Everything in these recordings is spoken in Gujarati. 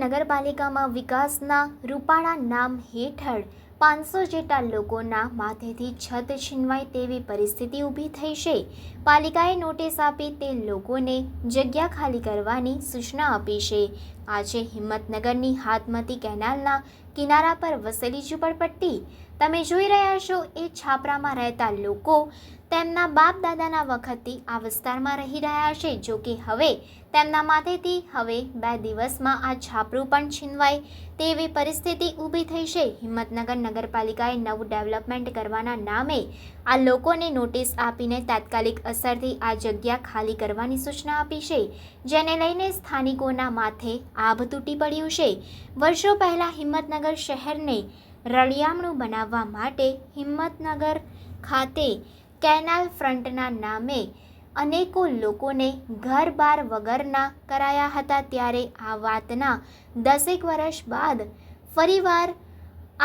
નગરપાલિકામાં વિકાસના રૂપાળા નામ હેઠળ 500 જેટલા લોકોના માથેથી છત છીનવાય તેવી પરિસ્થિતિ ઊભી થઈ છે। પાલિકાએ નોટિસ આપી તે લોકોને જગ્યા ખાલી કરવાની સૂચના આપી છે। આજે હિંમતનગરની હાથમતી કેનાલના કિનારા પર વસેલી ઝૂંપડપટ્ટી તમે જોઈ રહ્યા છો એ છાપરામાં રહેતા લોકો તેમના બાપ દાદાના વખતથી આ વિસ્તારમાં રહી રહ્યા છે। જો કે હવે તેમના માથેથી હવે 2 દિવસમાં આ છાપરું પણ છીનવાય તેવી પરિસ્થિતિ ઊભી થઈ છે। હિંમતનગર નગરપાલિકાએ નવું ડેવલપમેન્ટ કરવાના નામે આ લોકોને નોટિસ આપીને તાત્કાલિક અસરથી આ જગ્યા ખાલી કરવાની સૂચના આપી છે, જેને લઈને સ્થાનિકોના માથે આભ તૂટી પડ્યું છે। વર્ષો પહેલા હિંમતનગર શહેરને રળિયામણું બનાવવા માટે હિંમતનગર ખાતે કેનાલ ફ્રન્ટના નામે અનેકો લોકોને ઘર બાર વગરના કરાયા હતા। ત્યારે આ વાતના 10 વર્ષ બાદ ફરીવાર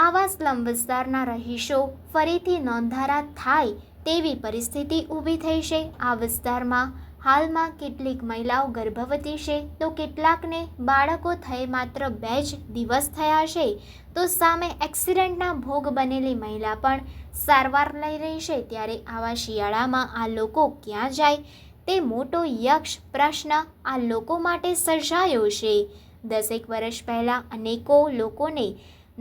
આવા સ્લમ વિસ્તારના રહીશો ફરીથી નોંધારા થાય તેવી પરિસ્થિતિ ઊભી થઈ છે। આ વિસ્તારમાં હાલમાં કેટલીક મહિલાઓ ગર્ભવતી છે તો કેટલાકને બાળકો થઈ માત્ર 2 જ દિવસ થયા છે, તો સામે એક્સિડન્ટના ભોગ બનેલી મહિલા પણ સારવાર લઈ રહી છે। ત્યારે આવા શિયાળામાં આ લોકો ક્યાં જાય તે મોટો યક્ષ પ્રશ્ન આ લોકો માટે સર્જાયો છે। 10 વર્ષ પહેલાં અનેકો લોકોને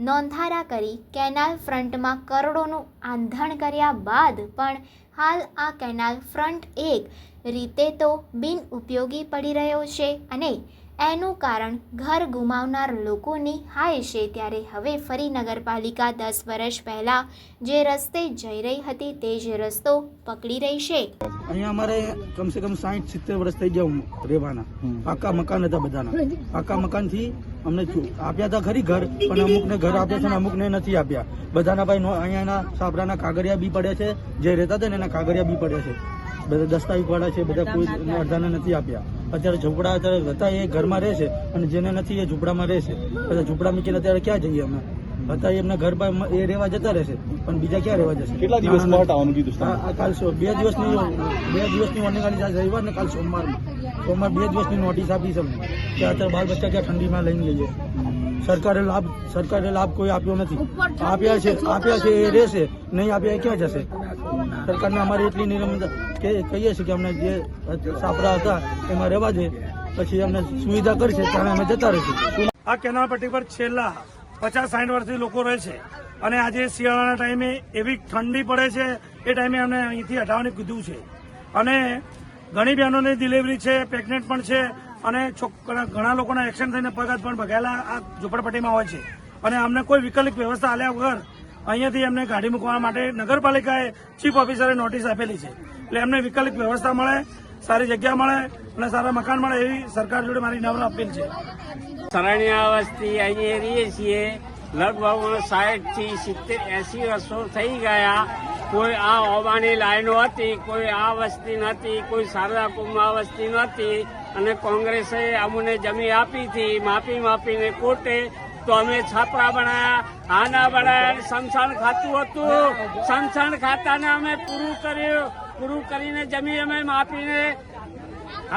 નોંધારા કરી કેનાલ ફ્રન્ટમાં કરોડોનું આંધણ કર્યા બાદ પણ હાલ આ કેનાલ ફ્રન્ટ એક રીતે તો બિન ઉપયોગી પડી રહ્યો છે અને એનું કારણ ઘર ગુમાવનાર લોકોની હાય છે। ત્યારે હવે ફરી નગરપાલિકા 10 વર્ષ પહેલાં જે રસ્તે જઈ રહી હતી તે જ રસ્તો પકડી રહી છે। અહીંયા અમારે કમસે કમ 60-70 વર્ષ થઈ ગયા રહેવાના। પાકા મકાન હતા બધાના। પાકા મકાનથી અમને આપ્યા હતા ખરી ઘર, પણ અમુકને ઘર આપ્યા છે ને અમુકને નથી આપ્યા। બધાના ભાઈ અહીંયાના સાપરાના કાગળિયા બી પડ્યા છે, જે રહેતા હતા ને એના કાગળિયા બી પડ્યા છે, બધા દસ્તાવેજ પડ્યા છે, બધા કોઈ અડધાને નથી આપ્યા। અત્યારે ઝૂંપડા અત્યારે હતા એ ઘરમાં રહે છે અને જેને નથી એ ઝૂંપડામાં રહેશે। બધા ઝૂંપડા મૂકીને અત્યારે ક્યાં જઈએ અમે? હતા એમના ઘર એ રહેવા જતા રહેશે, પણ બીજા ક્યાં રહેવા જશે? કેટલા દિવસ માટે આવવાનું કીધું? કાલ 2 દિવસની વોર્નિંગ આલી જાય રવિવાર ને કાલ સોમવાર 2 દિવસની નોટિસ આપી છે કે અત્યારે બાળ બચ્ચા ક્યાં ઠંડીમાં લઈને જઈએ। સરકારે લાભ કોઈ આપ્યો નથી। આપ્યા છે એ રહેશે, નહીં આપ્યા એ ક્યાં જશે? સરકારને અમારી એટલી નિરમતા કે કહીએ છીએ કે અમને જે સાપરા હતા એમાં રહેવા દે, પછી અમને સુવિધા કરશે ત્યારે અમે જતા રહીશું। આ કેનાલ પટ્ટી પર છેલ્લા 50-60 વર્ષથી લોકો રહે છે અને આજે શિયાળાના ટાઈમે એવી ઠંડી પડે છે એ ટાઈમે અમને અહીંથી હટાવવાનું કીધું છે અને ઘણી બહેનોની ડિલિવરી છે, પ્રેગ્નેન્ટ પણ છે અને ઘણા લોકોના એક્સિડન્ટ થઈને પગત પણ ભગાયેલા આ ઝૂંપડપટ્ટીમાં હોય છે અને અમને કોઈ વિકલ્પ વ્યવસ્થા આલ્યા વગર અહીંયાથી એમને ગાડી મૂકવા માટે નગરપાલિકાએ ચીફ ઓફિસરે નોટિસ આપેલી છે। એટલે એમને વિકલ્પ વ્યવસ્થા મળે, સારી જગ્યા મળે અને સારા મકાન મળે એવી સરકાર જોડે મારી નમ્ર અપીલ છે। સરણિયા વસ્તી અહીંયા રહીએ છીએ, લગભગ 60 થી 70-80 વર્ષો થઈ ગયા। કોઈ આ ઓબાની લાઈનો હતી, કોઈ આ વસ્તી નહોતી, કોઈ શારદા કુંભમાં વસ્તી નહોતી અને કોંગ્રેસે અમને જમીન આપી હતી માપીને કોર્ટે, તો અમે છાપરા બનાયા, આના બનાયા, સ્મશાન ખાતું હતું, સ્મશાન ખાતાને અમે પૂરું કરીને જમીન અમે માપીને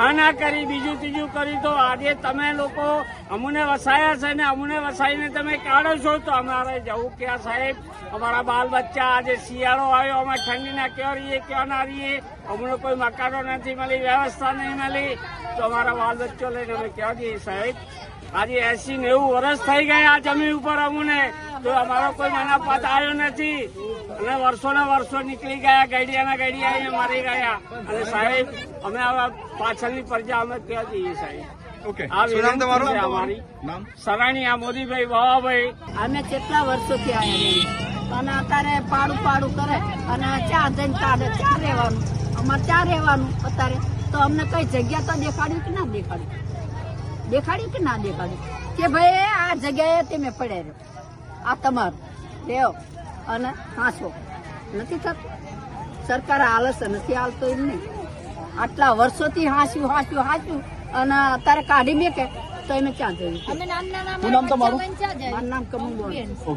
આના કરી, બીજું ત્રીજું કરી, તો આજે તમે લોકો અમને વસાયા છે ને અમને વસાઈને તમે કાઢો છો તો અમારે જવું ક્યાં સાહેબ? અમારા બાલ બચ્ચા આજે શિયાળો આવ્યો, અમે ઠંડીના ક્યાં રહીએ ક્યાં ના રહીએ? અમને કોઈ મકાનો નથી મળી, વ્યવસ્થા નહીં મળી, તો અમારા બાલ બચ્ચો લઈને અમે ક્યાં જઈએ સાહેબ? આજે 80-90 વર્ષ થઈ ગયા આ જમીન ઉપર અમને, તો અમારો કોઈ મનાપાત આવ્યો નથી અને વર્ષોના વર્ષો નીકળી ગયા, ગઈડિયાના ગઈડિયા અહીંયા મારી ગયા અને સાહેબ અમે આવા પાછળની પ્રજા અમે ક્યાં જઈએ સાહેબ? આ વિનંતી છે અમારી। સરાણીયા મોદીભાઈ વાવાભાઈ। અમે કેટલા વર્ષોથી આવ્યા અને અત્યારે પાડું કરે અને ચા જઈને કાઢે, ચા રહેવાનું, અમારે ચા રહેવાનું અત્યારે તો અમને કઈ જગ્યા તો દેખાડ્યું કે ના દેખાડ્યું? દેખાડ્યું કે ના દેખાડ્યું કે ભાઈ આ જગ્યાએ તમે પડે રહ્યો, આ તમારું લેવો અને હાંસો નથી થતું? સરકાર હાલસ નથી હાલતો એમ નહીં, આટલા વર્ષોથી હાંસ્યું અને અત્યારે કાઢી મેકે તો એમે ક્યાં જયું? શું નામ તમારું? મારું નામ કમલ.